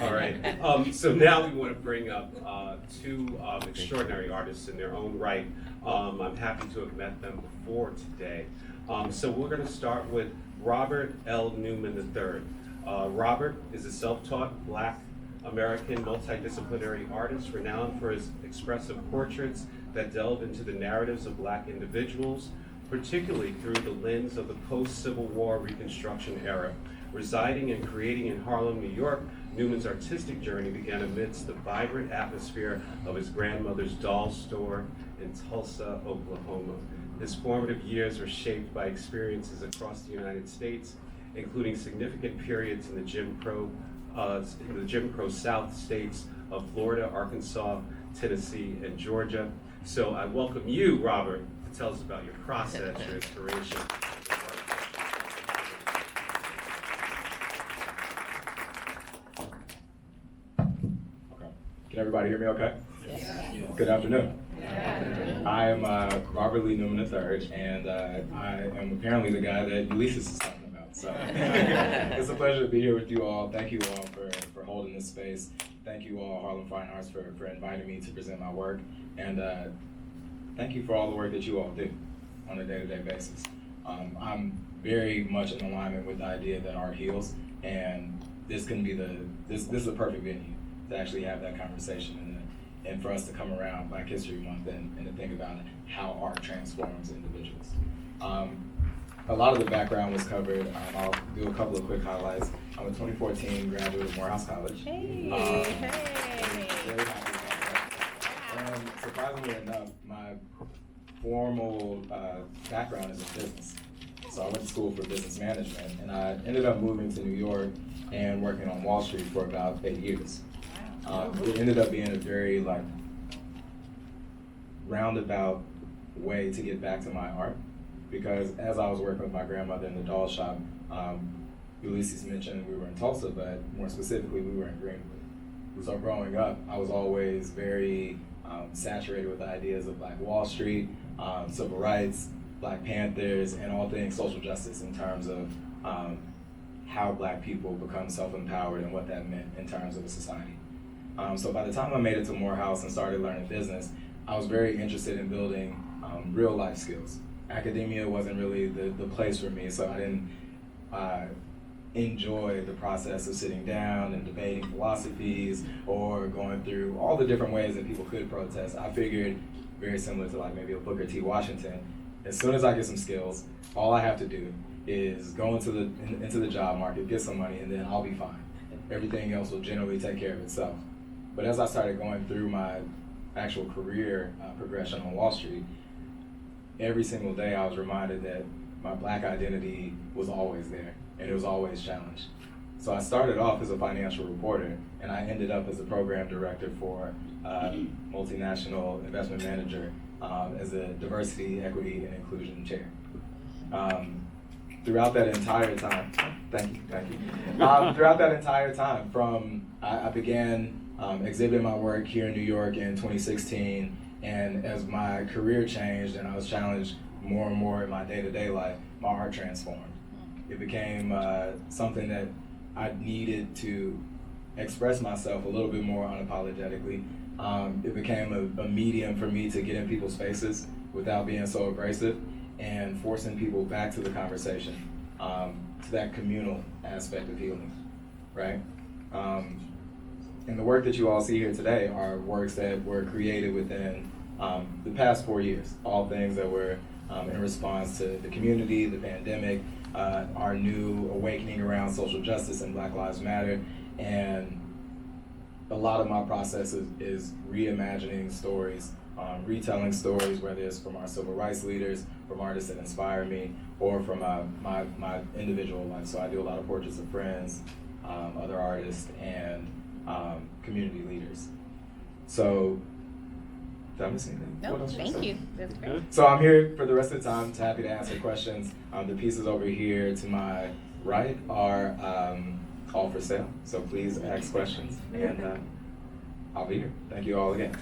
All right. So now we want to bring up two extraordinary artists in their own right. I'm happy to have met them before today. So we're going to start with Robert L. Newman III. Robert is a self-taught Black American multidisciplinary artist renowned for his expressive portraits that delve into the narratives of Black individuals, particularly through the lens of the post-Civil War Reconstruction era. Residing and creating in Harlem, New York, Newman's artistic journey began amidst the vibrant atmosphere of his grandmother's doll store in Tulsa, Oklahoma. His formative years were shaped by experiences across the United States, including significant periods in the Jim Crow South states of Florida, Arkansas, Tennessee, and Georgia. So I welcome you, Robert, to tell us about your process, your inspiration. Can everybody hear me okay? Yes. Good afternoon. Yeah. I am Robert Lee Newman III, and I am apparently the guy that Ulysses is talking about. So it's a pleasure to be here with you all. Thank you all for holding this space. Thank you all, Harlem Fine Arts, for inviting me to present my work. And thank you for all the work that you all do on a day-to-day basis. I'm very much in alignment with the idea that art heals, and this can be this is a perfect venue to actually have that conversation and for us to come around Black History Month and to think about how art transforms individuals. A lot of the background was covered. I'll do a couple of quick highlights. I'm a 2014 graduate of Morehouse College. Hey, Very happy about that. And surprisingly enough, my formal background is in business. So I went to school for business management, and I ended up moving to New York and working on Wall Street for about 8 years. It ended up being a very roundabout way to get back to my art, because as I was working with my grandmother in the doll shop, Ulysses mentioned we were in Tulsa, but more specifically we were in Greenwood. So growing up, I was always very saturated with the ideas of Black Wall Street, civil rights, Black Panthers, and all things social justice in terms of how Black people become self-empowered and what that meant in terms of a society. So by the time I made it to Morehouse and started learning business, I was very interested in building real life skills. Academia wasn't really the place for me, so I didn't enjoy the process of sitting down and debating philosophies or going through all the different ways that people could protest. I figured, very similar to maybe a Booker T. Washington, as soon as I get some skills, all I have to do is go into the job market, get some money, and then I'll be fine. Everything else will generally take care of itself. But as I started going through my actual career progression on Wall Street, every single day I was reminded that my Black identity was always there, and it was always challenged. So I started off as a financial reporter, and I ended up as a program director for multinational investment manager as a diversity, equity, and inclusion chair. Throughout that entire time, thank you. Throughout that entire time, I began exhibiting my work here in New York in 2016, and as my career changed and I was challenged more and more in my day-to-day life, my art transformed. It became something that I needed to express myself a little bit more unapologetically. It became a medium for me to get in people's faces without being so abrasive, and forcing people back to the conversation, to that communal aspect of healing, right? And the work that you all see here today are works that were created within the past 4 years, all things that were in response to the community, the pandemic, our new awakening around social justice and Black Lives Matter, and a lot of my process is reimagining stories, retelling stories, whether it's from our civil rights leaders, from artists that inspire me, or from my individual life. So I do a lot of portraits of friends, other artists, and community leaders. So, did I miss anything? No, thank you. That's great. So I'm here for the rest of the time, happy to answer questions. The pieces over here to my right are all for sale, so please ask questions, and I'll be here. Thank you all again.